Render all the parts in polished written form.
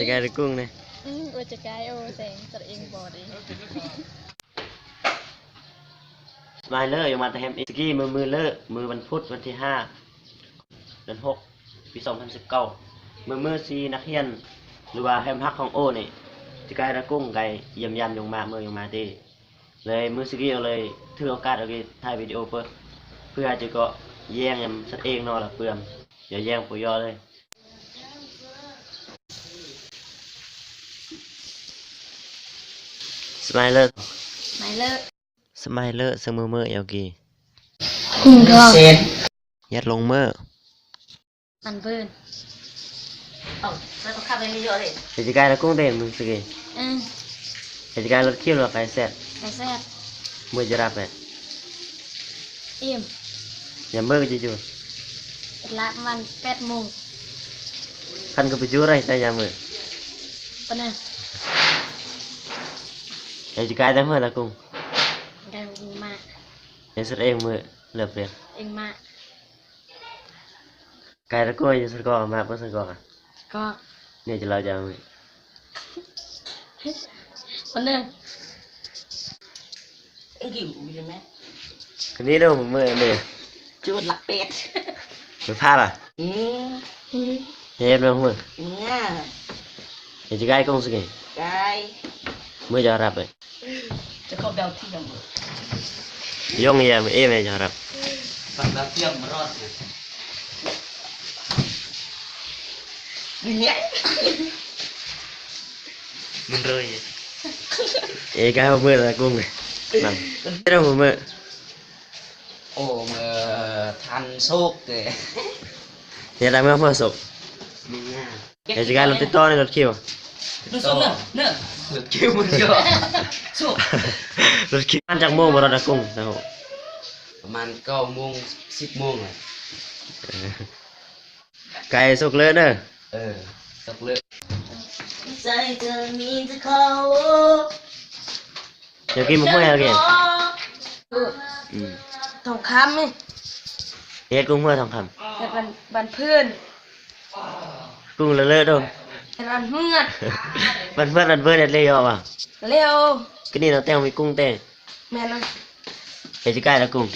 cái được cung này ôi trời cái ô sèn thật yên bò đi mai lỡยังมาแต่แฮมสกี้มือเลิกมือวันพุธวันที่5 เดือน 6 ปี2019มือซีนักเรียนหรือว่าแฮมฮักของโอนี่จะกลายระกุ้งไก่เยี่ยมยามยงมาเมื่อยงมาตีเลยมือสกี้เลยถือโอกาสเอาไปถ่ายวิดีโอเพื่อจะก็แย่งยำสัตว์เองนอนละเปลือมอย่าแย่งปุยยอเลยสมัยเลิกสมัยเลิกสมือเมื่อยาวกี่ยัดลงเมื่ออันเพิ่นแล้วก็ขับไปนี่เยอะเลยเดี๋ยวจะกลายระกุ้งเด่นมือสกี้เดี๋ยวจะกลายรถเขี้ยวหรือไก่แซ่บมือจะรับเลยอิ่มอย่าเมื่อก็จะจูละมัน8 โมงคันก็ไปจูไรแต่อย่าเมื่อปะเนี่ยเดี๋ยวจะกลายแต่เมื่อละกุ้งได้มาเดี๋ยวสุดเองเมื่อเลิกเรียนเองมากลายระกุ้งจะสุดก่อนมาเพื่อสุดก่อนก็เนี่ยจะเราจะเมื่อปะเนี่ยเอ็งหิวมีไหมคนนี้ดูผมเมื่อเนี่ยจุดหลักเป็ดไม่พลาดอ่ะเฮ็ดมาเมื่อเนี่ยเดี๋ยวจะกลายกุ้งสักกี่ไก่เมื่อจะรับเลยจะเข้าเบลที่ยังย่องเยี่ยมเอ๊ะไม่จะรับฝั่งเบลที่ยังมารอดเนี่ยมันเลยเอ๊ะกลายเมื่อละกุ้งเลยนั่นเฮ็ดมาเมื่อโอ้เมื่อทันโชคเลยเฮ็ดอะไรเมื่อศพเดี๋ยวจะกลายรถติดต่อในรถคิวดูส้มเนอะรถคิวมันเยอะสุกรถคิวมันจากโมงมารถกุ้งนะโหประมาณ9 โมง 10 โมงเลยไก่สุกเลยเนอะสุกเลยใจเธอมีแต่เขา เดี๋ยวกินมะม่วงอะไรทองคำนี่เฮ็ดกุ้งเมื่อทองคำแต่บันเพื่อนกุ้งเลอะๆด้วยบันเมื่อบันเพื่อนเด็ดเลยเหรอวะเร็วก็นี่เราแต่งมีกุ้งเต้แม่นะเฮ็ดจะใกล้แล้วกุ้ง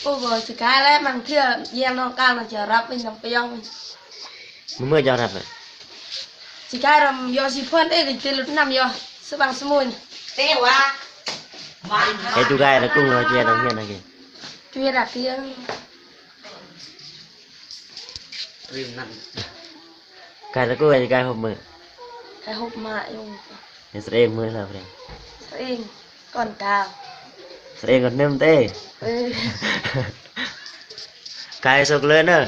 โอ้โหสุดท้ายแล้วมันเที่ยวเยี่ยมน้องก้าวมันจะรับเป็นน้ำไปย่องเมื่อจะรับเลยสุดท้ายเราโยสิเพื่อนก็จะลุกน้ำโยสบังสมุนเต้วะเฮ็ดจะใกล้แล้วกุ้งเราจะทำเงี้ยนะกี่ช่วยดับเตียงริมนั่นใกล้แล้วกุ้งจะใกล้6 มื้อให้หกมาอยู่เฮ็ดเองมื้อแล้วเด้เองก่อนกาวเองก่อนเนิ่มเต้ไก่สุกเลยเนอะ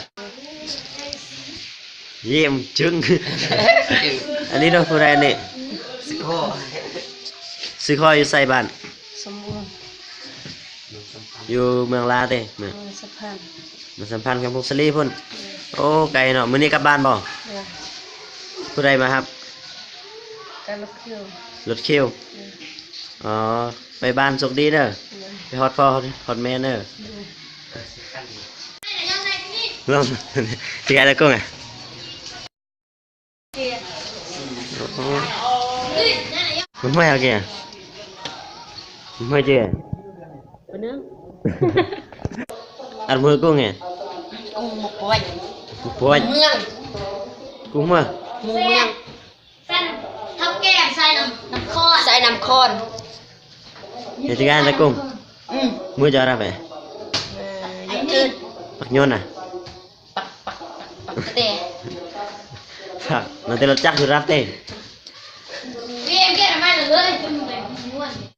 เยี่ยมจึงอันนี้เราผู้ใดนี่ซื้อข้ออยู่ใส่บ้านสมบูรณ์อยู่เมืองลาเต้เมืองสัมพันธ์กับพวกสลีพุ่นโอ้ไก่เนาะมื้อนี้กลับบ้านบ่ผู้ใดมาครับรถคิวอ๋อไปบ้านสุกดีเนอะไปฮอตพ่อฮอตแม่เนอะลองที่ไงแล้วกุ้งอ่ะมันไม่เอาเกี่ยไม่เจออันมือกุ้งไงกุ้งหมกป่วยเมืองกุ้งมาเมืองทำแกงใส่น้ำคอนเดี๋ยวจะกันแล้วกุ้งมือจะอะไรไปปักยนอ่ะเตะครับnanti lo cak jurap teh em kia là mai là lưỡi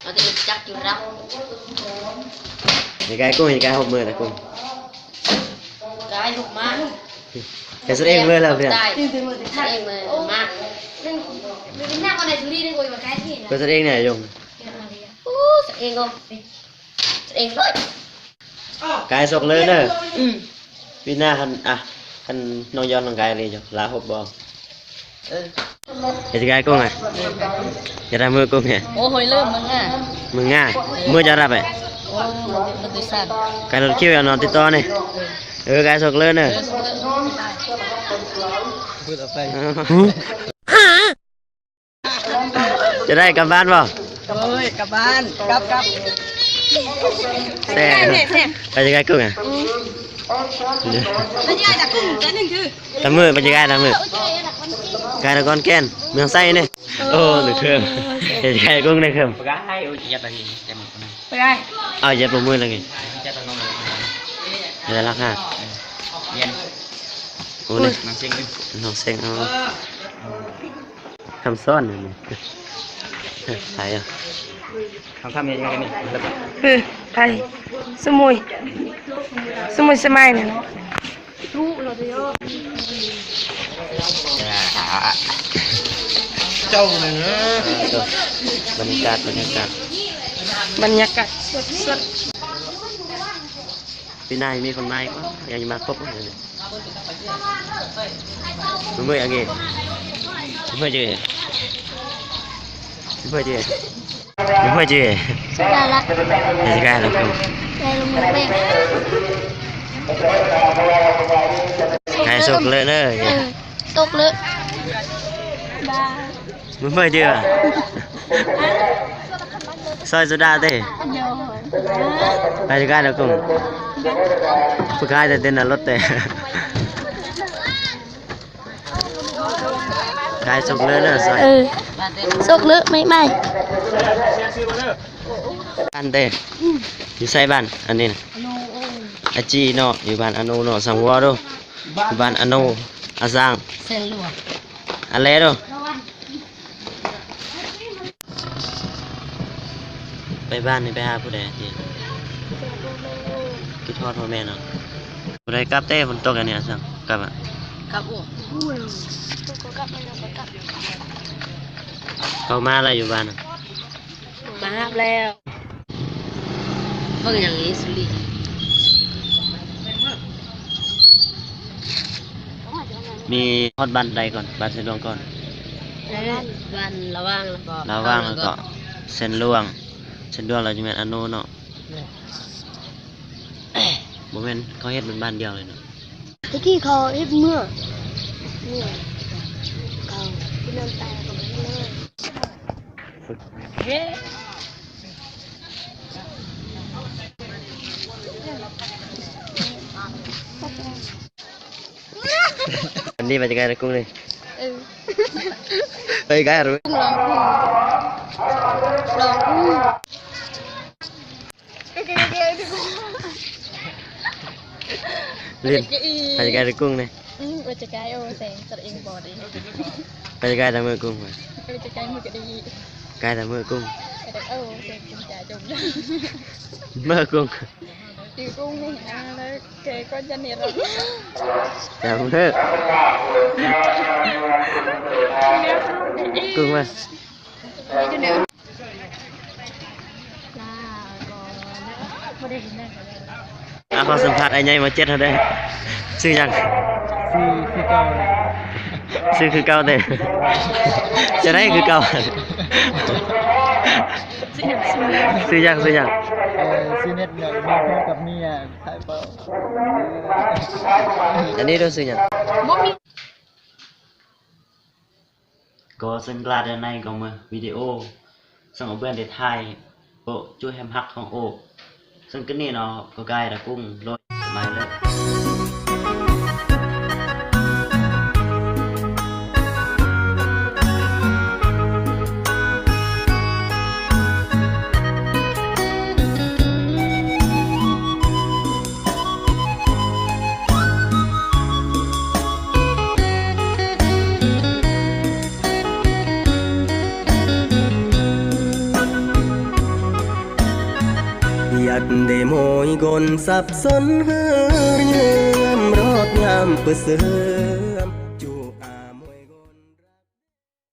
nó thì chắc jurap những cái hộp mưa này cung cái hộp má cái số em mưa là vậy em má mình nào con này xử lý đi rồi mà cái gì cái số em này dùng em không em rồi cái sọc lớn nữa Vina hắn nông dân làm cái này cho lá hộp bò cái cái con này giờ ra mưa con này ô hồi lơm mừng nga mưa cho ra vậy cái nó kêu là nó tít to này cái sọc lớn nữa จะได้กลับบ้านเปล่า เฮ้ยกลับบ้านกลับ แซ่ไปจะไกลกุ้งอ่ะ ไม่ใช่แต่กุ้งแต่นึงคือ ตะมือไปจะไกลตะมือไกลตะก้อนแก่นเมืองไส้นี่โอ้หนึ่งเครื่องจะไกลกุ้งในเครื่อง ปากให้อุ้ยยัดอะไรเต็มคนนั้นไปไง เอาเย็บลงมือเลยไง ยัดตะนอง จะได้รักห้า เย็น โอ้นี่ น้ำเซ็ง น้องเซ็งเอาคำซ่อนนี่ใส่อ่ะ ทำยังไงกันนี่แล้วก็ ไทยสมุยสมัยเนี่ย เจ้าหนึ่ง บรรยากาศ บรรยากาศสด ปีหน้ามีคนมาอีกวะยังมาครบเลยมึงเมื่อยอะไรมึงเมื่อยจีมึงเมื่อยจีมึงเมื่อยจี น่ารัก จะจะกล้าหรือเปล่า ใจลงมือเป้ง ใครสุกเลยเนอะ ตกเลยบ้า มึงเมื่อยจีอ่ะซอยสุดาเต้ โยน ใครจะกล้าหรือเปล่าผู้ชายจะเต้นรถเต้ใครสุกเลยเนอะซอย ตกเลยไม่ บ้านเต้อยู่ใส่บ้านอันนี้นะอาจีเนาะอยู่บ้านอโนเนาะสังวรดูอยู่บ้านอโนอาซัง เซลล์ อะไรดูไปบ้านนี่ไปหาผู้ใดที่คิดทอดพ่อแม่เนาะผู้ใดกลับเต้ฝนตกอันนี้อาซังกลับอ่ะ ครับโอ้ เขามาอะไรอยู่บ้านอ่ะ มาหาแล้ว เมื่ออย่างนี้สุริ มีทอดบ้านใดก่อนบ้านเส้นหลวงก่อน วันระว่างแล้วก็ ลาวว่างแล้วก็เส้นหลวงเราจะเป็นอโนเนาะโมเมนต์เขาเฮ็ดเป็นบ้านเดียวเลยเนาะ ตะกี้เขาเฮ็ดเมื่อเขาที่นั่นตายกับมันเลย อันนี้มาจากไหนกุ้งเลยไปไกลหรือ ลองพูด เรียนไปจากไหนกุ้งเลย ว่าจะไกลโอ้แสงตัดเองบอดเอง ไปจากไหนมือกุ้ง ว่าจะไกลมือก็ดี ไกลแต่มือกุ้ง แต่เออแสงจมจ่าจม มือกุ้ง ตีกุ้งนี่แล้วแกก็จะเนียร แต่มือกุ้งมา ไม่จะเนียลาก่อนไม่ได้เห็นหน้าเขาเลย ขอสัมภาษณ์ไอ้ใหญ่มาเจ็ดเท่าได้ชื่อยังชื่อคือเก่าเด้จะได้คือเก่าซื้อยัง ซีเน็ตเนี่ยมีพ่อกับเมียใช่เปล่า อันนี้รู้สึกยัง บ่มี ก็ซึ่งกลาดในก็มาวิดีโอส่งเอาเพื่อนได้ถ่ายโอ้จูแฮมฮักของโอซึ่งก็นี่เนาะก็ใกล้ตะกุ้งโรยไม้เลยอยากได้โมยกลสับสนเฮือเรียมรอดยามเปื้อเสือ